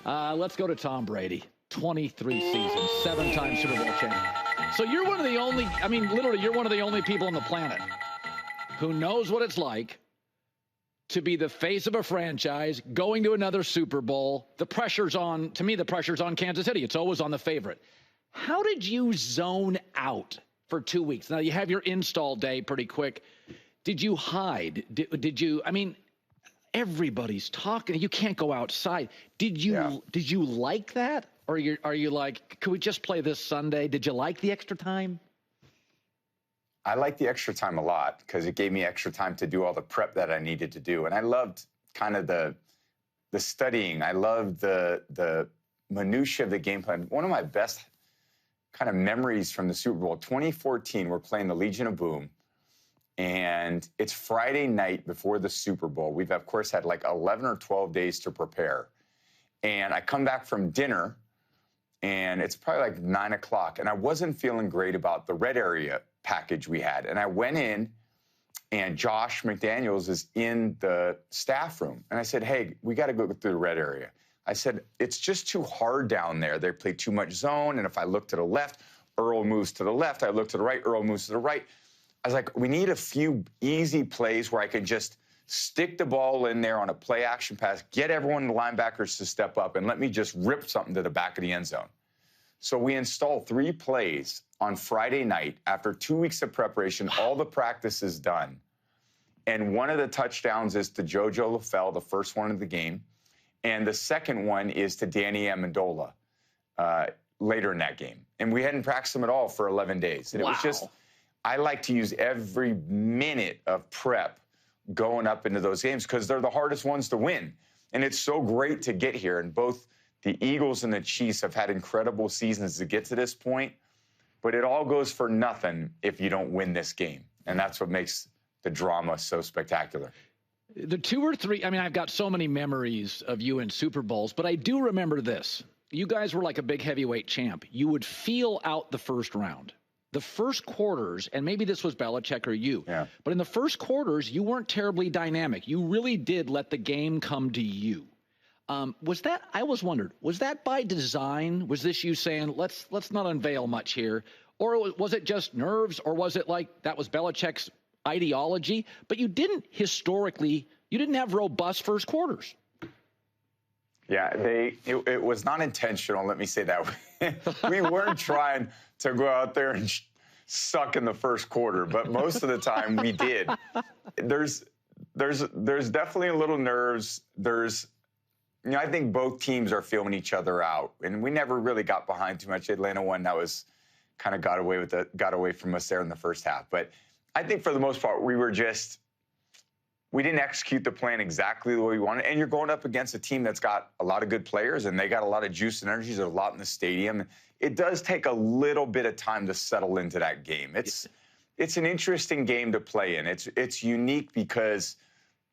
Let's go to Tom Brady. 23 seasons, 7-time Super Bowl champion. So you're one of the only, literally, you're one of the only people on the planet who knows what it's like to be the face of a franchise, going to another Super Bowl. The pressure's on, to me, the pressure's on Kansas City. It's always on the favorite. How did you zone out for 2 weeks? Now, you have your install day pretty quick. Did you hide? Did you, everybody's talking. You can't go outside. Did you like that? Or are you like, could we just play this Sunday? Did you like the extra time? I liked the extra time a lot because it gave me extra time to do all the prep that I needed to do. And I loved kind of the studying. I loved the minutia of the game plan. One of my best kind of memories from the Super Bowl, 2014, we're playing the Legion of Boom. And it's Friday night before the Super Bowl. We've, of course, had like 11 or 12 days to prepare. And I come back from dinner, and it's probably like 9 o'clock. And I wasn't feeling great about the red area package we had. And I went in, and Josh McDaniels is in the staff room. And I said, hey, we got to go through the red area. I said, it's just too hard down there. They play too much zone. And if I look to the left, Earl moves to the left. I look to the right, Earl moves to the right. I was like, we need a few easy plays where I can just stick the ball in there on a play action pass, get everyone, the linebackers, to step up, and let me just rip something to the back of the end zone. So we installed 3 plays on Friday night after 2 weeks of preparation. All the practice is done. And one of the touchdowns is to JoJo LaFell, the first one of the game. And the second one is to Danny Amendola later in that game. And we hadn't practiced them at all for 11 days. And it was just, I like to use every minute of prep going up into those games because they're the hardest ones to win. And it's so great to get here. And both the Eagles and the Chiefs have had incredible seasons to get to this point. But it all goes for nothing if you don't win this game. And that's what makes the drama so spectacular. The 2 or 3, I've got so many memories of you in Super Bowls, but I do remember this. You guys were like a big heavyweight champ. You would feel out the first round. The first quarters, and maybe this was Belichick or you, but in the first quarters, you weren't terribly dynamic. You really did let the game come to you. Was that, I always wondered, was that by design? Was this you saying, let's not unveil much here? Or was it just nerves? Or was it like that was Belichick's ideology? But you didn't have robust first quarters. Yeah, it was not intentional, let me say that. We weren't trying to go out there and suck in the first quarter, but most of the time we did. There's definitely a little nerves. I think both teams are feeling each other out, and we never really got behind too much. Atlanta won, that was kind of got away from us there in the first half. But I think for the most part, we didn't execute the plan exactly the way we wanted. And you're going up against a team that's got a lot of good players, and they got a lot of juice and energy. There's a lot in the stadium. It does take a little bit of time to settle into that game. It's an interesting game to play in. It's unique because,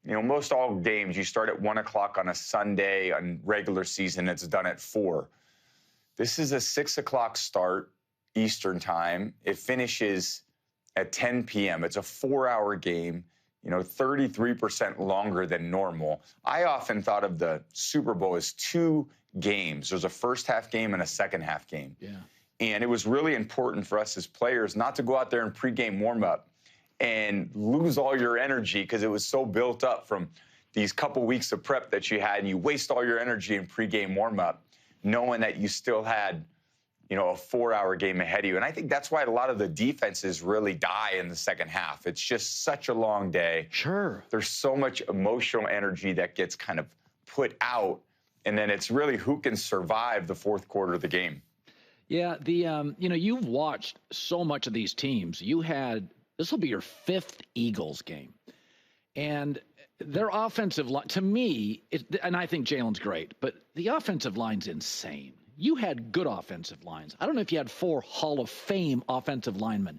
most all games, you start at 1 o'clock on a Sunday on regular season. It's done at 4. This is a 6 o'clock start Eastern time. It finishes at 10 p.m. It's a 4-hour game. 33% longer than normal. I often thought of the Super Bowl as 2 games. There's a first half game and a second half game. Yeah. And it was really important for us as players not to go out there and pregame warm-up and lose all your energy because it was so built up from these couple weeks of prep that you had, and you waste all your energy in pregame warm-up knowing that you still had a 4-hour game ahead of you. And I think that's why a lot of the defenses really die in the second half. It's just such a long day. Sure. There's so much emotional energy that gets kind of put out, and then it's really who can survive the fourth quarter of the game. Yeah, you've watched so much of these teams. This will be your 5th Eagles game. And their offensive line, to me, and I think Jalen's great, but the offensive line's insane. You had good offensive lines. I don't know if you had 4 Hall of Fame offensive linemen.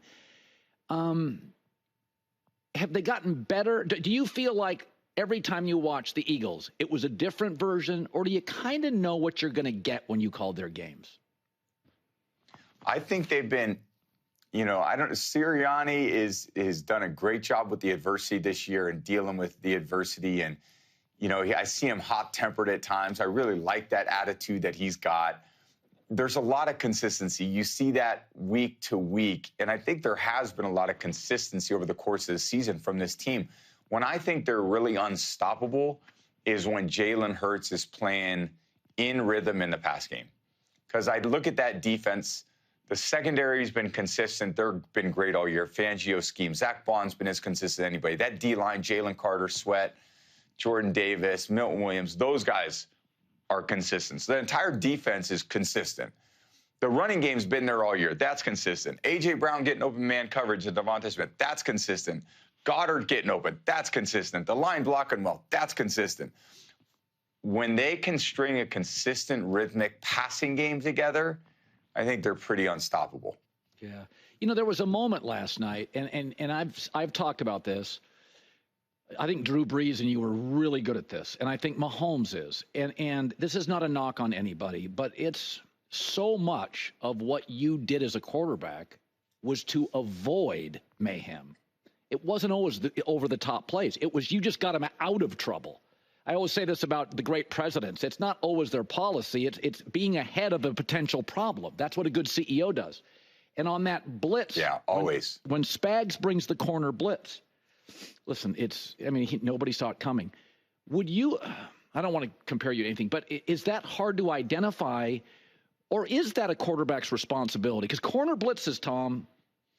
Have they gotten better? Do you feel like every time you watch the Eagles, it was a different version, or do you kind of know what you're going to get when you call their games? I think they've been, Sirianni has done a great job with the adversity this year and dealing with the adversity. And, I see him hot-tempered at times. I really like that attitude that he's got. There's a lot of consistency. You see that week to week, and I think there has been a lot of consistency over the course of the season from this team. When I think they're really unstoppable is when Jalen Hurts is playing in rhythm in the pass game. Because I look at that defense, the secondary's been consistent. They've been great all year. Fangio scheme. Zach Bond's been as consistent as anybody. That D-line, Jalen Carter, Sweat, Jordan Davis, Milton Williams, those guys are consistent. So the entire defense is consistent. The running game's been there all year. That's consistent. A.J. Brown getting open man coverage and Devontae Smith, that's consistent. Goddard getting open, that's consistent. The line blocking well, that's consistent. When they can string a consistent rhythmic passing game together, I think they're pretty unstoppable. Yeah. There was a moment last night, and I've talked about this. I think Drew Brees and you were really good at this, and I think Mahomes is. And this is not a knock on anybody, but it's so much of what you did as a quarterback was to avoid mayhem. It wasn't always the over-the-top plays. It was you just got them out of trouble. I always say this about the great presidents. It's not always their policy. It's being ahead of a potential problem. That's what a good CEO does. And on that blitz, yeah, always. When Spags brings the corner blitz, listen, nobody saw it coming. Would you, I don't want to compare you to anything, but is that hard to identify, or is that a quarterback's responsibility? Because corner blitzes, Tom,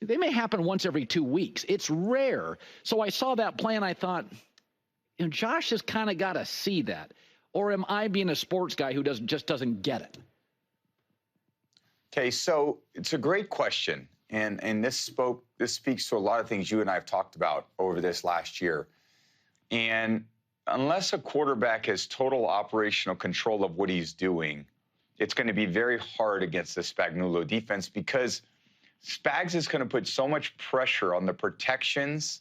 they may happen once every 2 weeks. It's rare. So I saw that play and I thought, Josh has kind of got to see that. Or am I being a sports guy who just doesn't get it? Okay, so it's a great question. And this speaks to a lot of things you and I have talked about over this last year. And unless a quarterback has total operational control of what he's doing, it's going to be very hard against the Spagnuolo defense because Spags is going to put so much pressure on the protections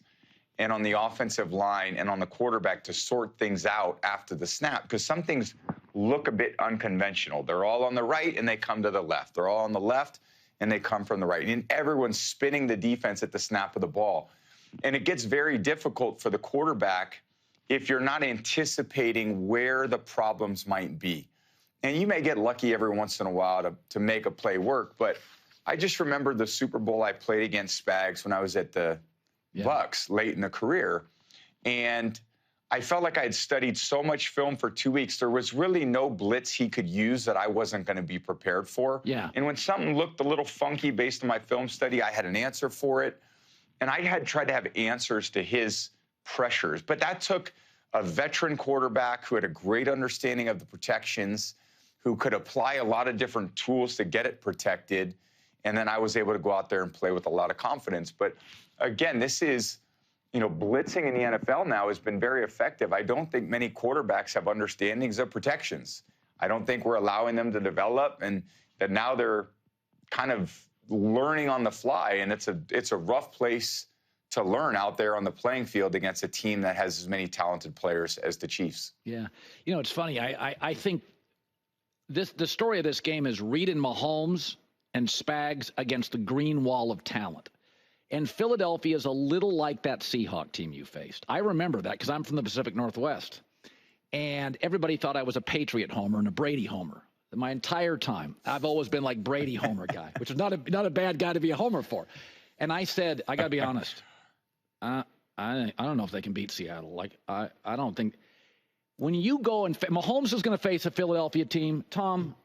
and on the offensive line and on the quarterback to sort things out after the snap, because some things look a bit unconventional. They're all on the right and they come to the left. They're all on the left and they come from the right. And everyone's spinning the defense at the snap of the ball. And it gets very difficult for the quarterback if you're not anticipating where the problems might be. And you may get lucky every once in a while to make a play work, but I just remember the Super Bowl I played against Spags when I was at the Bucks late in the career. And I felt like I had studied so much film for 2 weeks. There was really no blitz he could use that I wasn't going to be prepared for. Yeah. And when something looked a little funky based on my film study, I had an answer for it. And I had tried to have answers to his pressures. But that took a veteran quarterback who had a great understanding of the protections, who could apply a lot of different tools to get it protected. And then I was able to go out there and play with a lot of confidence. But again, this is, blitzing in the NFL now has been very effective. I don't think many quarterbacks have understandings of protections. I don't think we're allowing them to develop, and that now they're kind of learning on the fly. And it's a rough place to learn out there on the playing field against a team that has as many talented players as the Chiefs. Yeah. It's funny. I think the story of this game is Reed and Mahomes and Spags against the green wall of talent. And Philadelphia is a little like that Seahawk team you faced. I remember that because I'm from the Pacific Northwest. And everybody thought I was a Patriot homer and a Brady homer. My entire time, I've always been like Brady homer guy, which is not a bad guy to be a homer for. And I said, I got to be honest, I don't know if they can beat Seattle. I don't think. When you go and Mahomes is going to face a Philadelphia team, Tom,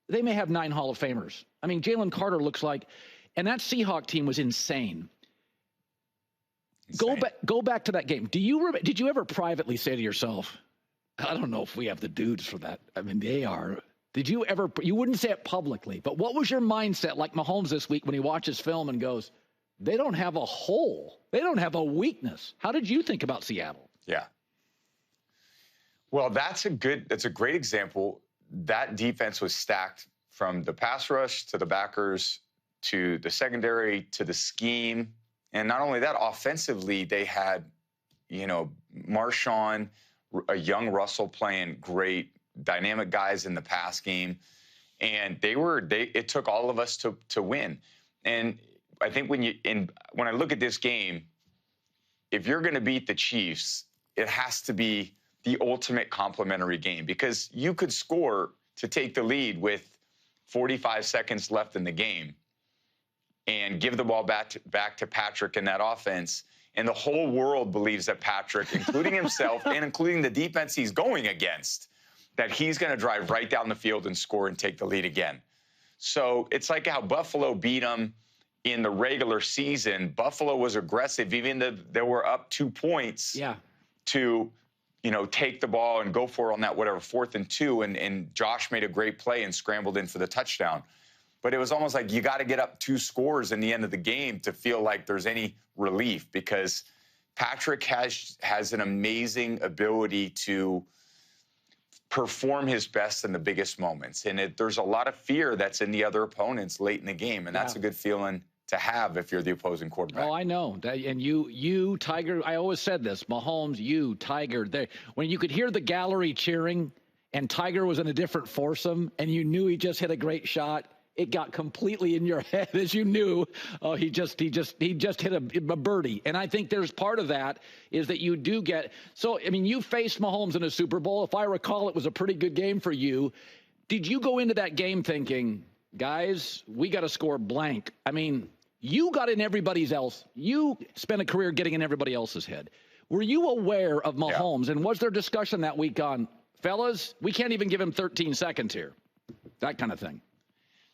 they may have 9 Hall of Famers. I mean, Jalen Carter looks like, and that Seahawk team was insane. Go back to that game. Did you ever privately say to yourself, I don't know if we have the dudes for that? I mean, they are. Did you ever? You wouldn't say it publicly, but what was your mindset like Mahomes this week when he watches film and goes, they don't have a hole. They don't have a weakness. How did you think about Seattle? Yeah. Well, that's a great example. That defense was stacked from the pass rush to the backers to the secondary to the scheme. And not only that, offensively, they had, Marshawn, a young Russell playing great, dynamic guys in the pass game. And it took all of us to win. And I think when I look at this game, if you're going to beat the Chiefs, it has to be the ultimate complementary game, because you could score to take the lead with 45 seconds left in the game and give the ball back to Patrick in that offense. And the whole world believes that Patrick, including himself and including the defense he's going against, that he's going to drive right down the field and score and take the lead again. So it's like how Buffalo beat them in the regular season. Buffalo was aggressive, even though they were up 2 points to, take the ball and go for it on that, 4th and 2. And Josh made a great play and scrambled in for the touchdown. But it was almost like you got to get up 2 scores in the end of the game to feel like there's any relief, because Patrick has an amazing ability to perform his best in the biggest moments. And there's a lot of fear that's in the other opponents late in the game. And that's a good feeling to have if you're the opposing quarterback. Oh, I know. And you, Tiger, I always said this, Mahomes, you, Tiger, when you could hear the gallery cheering and Tiger was in a different foursome and you knew he just hit a great shot, it got completely in your head as you knew, oh, he just hit a birdie. And I think there's part of that is that you do get. So, I mean, you faced Mahomes in a Super Bowl. If I recall, it was a pretty good game for you. Did you go into that game thinking, guys, we got to score blank? I mean, you got in everybody's else. You spent a career getting in everybody else's head. Were you aware of Mahomes? Yeah. And was there discussion that week on, fellas, we can't even give him 13 seconds here? That kind of thing.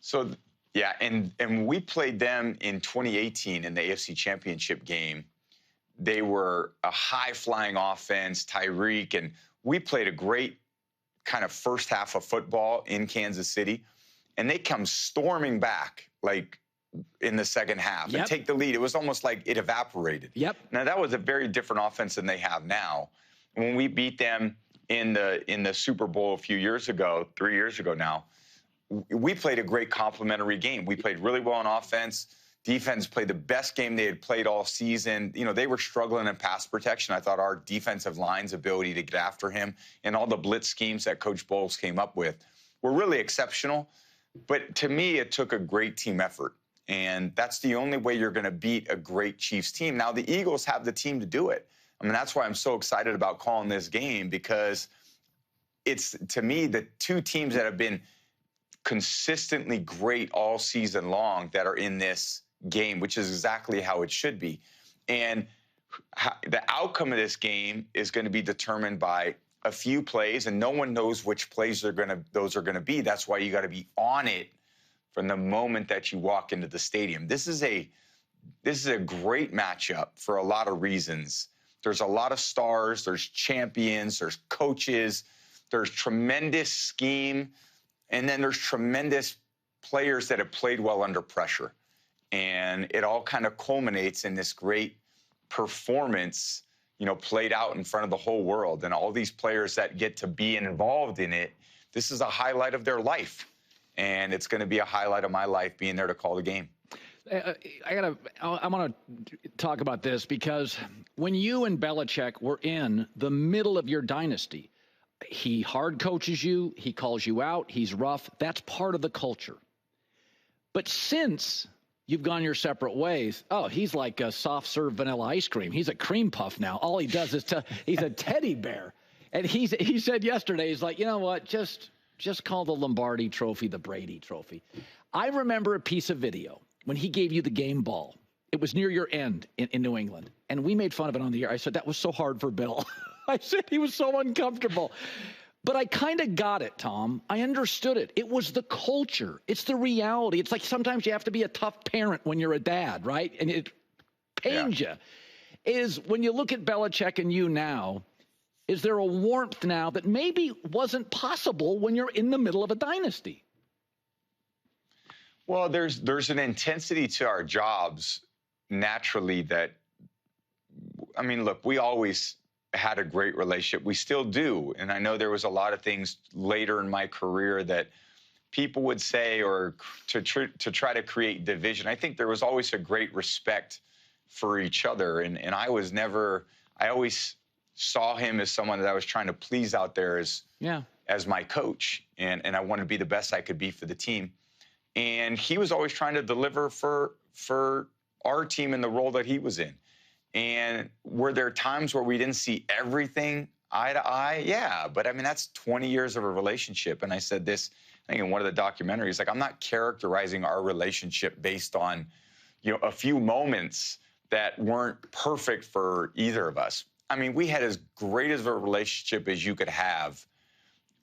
So, yeah, and we played them in 2018 in the AFC Championship game. They were a high-flying offense, Tyreek, and we played a great kind of first half of football in Kansas City, and they come storming back, like, in the second half and take the lead. It was almost like it evaporated. Now, that was a very different offense than they have now. When we beat them in the Super Bowl a few years ago, 3 years ago now, we played a great complementary game. We played really well on offense. Defense played the best game they had played all season. They were struggling in pass protection. I thought our defensive line's ability to get after him and all the blitz schemes that Coach Bowles came up with were really exceptional. But to me, it took a great team effort. And that's the only way you're going to beat a great Chiefs team. Now, the Eagles have the team to do it. I mean, that's why I'm so excited about calling this game, because it's, to me, the two teams that have been consistently great all season long that are in this game, which is exactly how it should be. And the outcome of this game is going to be determined by a few plays, and no one knows which plays those are going to be. That's why you got to be on it from the moment that you walk into the stadium. This is a great matchup for a lot of reasons. There's a lot of stars, there's champions, there's coaches, there's tremendous scheme, and then there's tremendous players that have played well under pressure. And it all kind of culminates in this great performance, played out in front of the whole world. And all these players that get to be involved in it, this is a highlight of their life. And it's going to be a highlight of my life being there to call the game. I want to talk about this, because when you and Belichick were in the middle of your dynasty, he hard coaches you, he calls you out, he's rough. That's part of the culture. But since you've gone your separate ways, he's like a soft serve vanilla ice cream. He's a cream puff now. All he does is he's a teddy bear. And he said yesterday, he's like, you know what, just call the Lombardi Trophy the Brady Trophy. I remember a piece of video when he gave you the game ball. It was near your end in New England. And we made fun of it on the air. I said, that was so hard for Bill. I said he was so uncomfortable. But I kind of got it, Tom. I understood it. It was the culture. It's the reality. It's like sometimes you have to be a tough parent when you're a dad, right? And it pains you. Is when you look at Belichick and you now, is there a warmth now that maybe wasn't possible when you're in the middle of a dynasty? Well, there's an intensity to our jobs naturally that, I mean, look, we always had a great relationship. We still do. And I know there was a lot of things later in my career that people would say, or to try to create division. I think there was always a great respect for each other. And I always saw him as someone that I was trying to please out there as my coach. And I wanted to be the best I could be for the team. And he was always trying to deliver for our team in the role that he was in. And were there times where we didn't see everything eye to eye? Yeah, but I mean, that's 20 years of a relationship. And I said this, I think in one of the documentaries, like, I'm not characterizing our relationship based on, a few moments that weren't perfect for either of us. I mean, we had as great as a relationship as you could have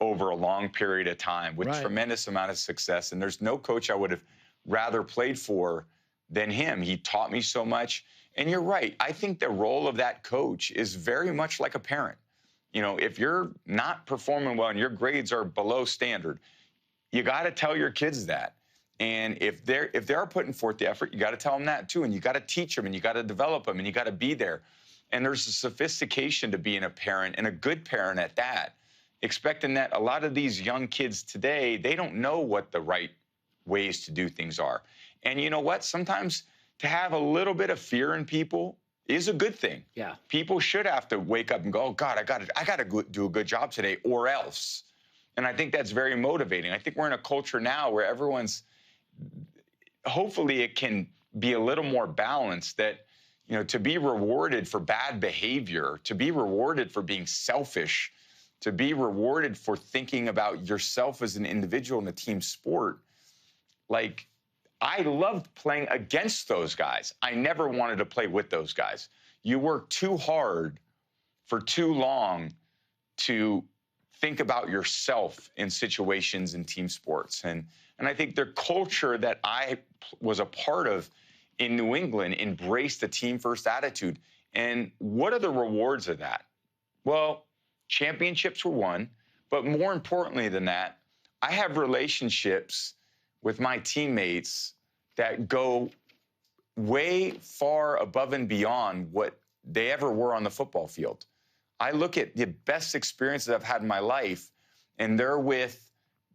over a long period of time with tremendous amount of success. And there's no coach I would have rather played for than him. He taught me so much. And you're right. I think the role of that coach is very much like a parent. If you're not performing well and your grades are below standard, you got to tell your kids that. And if they're putting forth the effort, you got to tell them that too. And you got to teach them and you got to develop them and you got to be there. And there's a sophistication to being a parent, and a good parent at that, expecting that. A lot of these young kids today, they don't know what the right ways to do things are. And you know what? Sometimes to have a little bit of fear in people is a good thing. Yeah. People should have to wake up and go, oh, God, I got to do a good job today or else. And I think that's very motivating. I think we're in a culture now where hopefully it can be a little more balanced, that, to be rewarded for bad behavior, to be rewarded for being selfish, to be rewarded for thinking about yourself as an individual in a team sport. Like, I loved playing against those guys. I never wanted to play with those guys. You work too hard for too long to think about yourself in situations in team sports. And I think the culture that I was a part of in New England embraced the team-first attitude. And what are the rewards of that? Well, championships were won, but more importantly than that, I have relationships with my teammates that go way far above and beyond what they ever were on the football field. I look at the best experiences I've had in my life, and they're with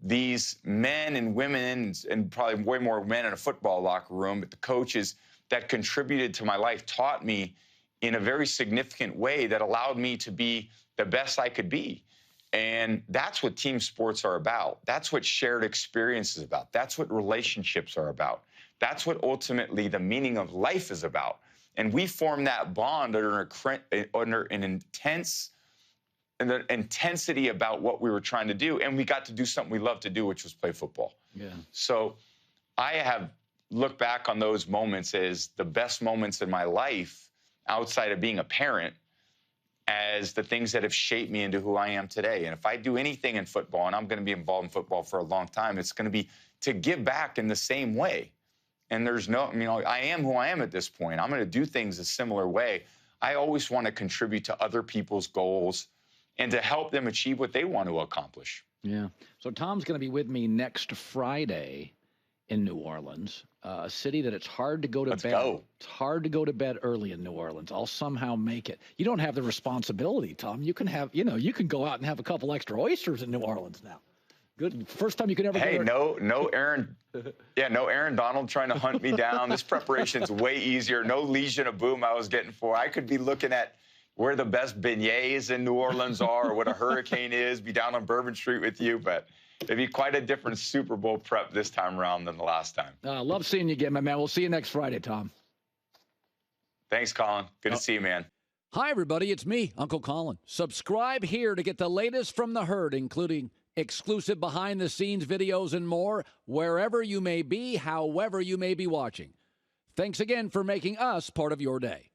these men and women, and probably way more men in a football locker room, but the coaches that contributed to my life taught me in a very significant way that allowed me to be the best I could be. And that's what team sports are about. That's what shared experience is about. That's what relationships are about. That's what ultimately the meaning of life is about. And we formed that bond under an intensity about what we were trying to do. And we got to do something we loved to do, which was play football. Yeah. So I have looked back on those moments as the best moments in my life outside of being a parent, as the things that have shaped me into who I am today. And if I do anything in football, and I'm going to be involved in football for a long time, it's going to be to give back in the same way. And there's no, I am who I am at this point. I'm going to do things a similar way. I always want to contribute to other people's goals and to help them achieve what they want to accomplish. Yeah. So Tom's going to be with me next Friday in New Orleans, a city that it's hard to go to bed. Go. It's hard to go to bed early in New Orleans. I'll somehow make it. You don't have the responsibility, Tom. You can have, you can go out and have a couple extra oysters in New Orleans now. Good. First time you can ever. Hey, no Aaron. Yeah, no Aaron Donald trying to hunt me down. This preparation's way easier. No Legion of Boom I was getting for. I could be looking at where the best beignets in New Orleans are, or what a hurricane is, be down on Bourbon Street with you, but it'd be quite a different Super Bowl prep this time around than the last time. Love seeing you again, my man. We'll see you next Friday, Tom. Thanks, Colin. Good to see you, man. Hi, everybody. It's me, Uncle Colin. Subscribe here to get the latest from the herd, including exclusive behind-the-scenes videos and more, wherever you may be, however you may be watching. Thanks again for making us part of your day.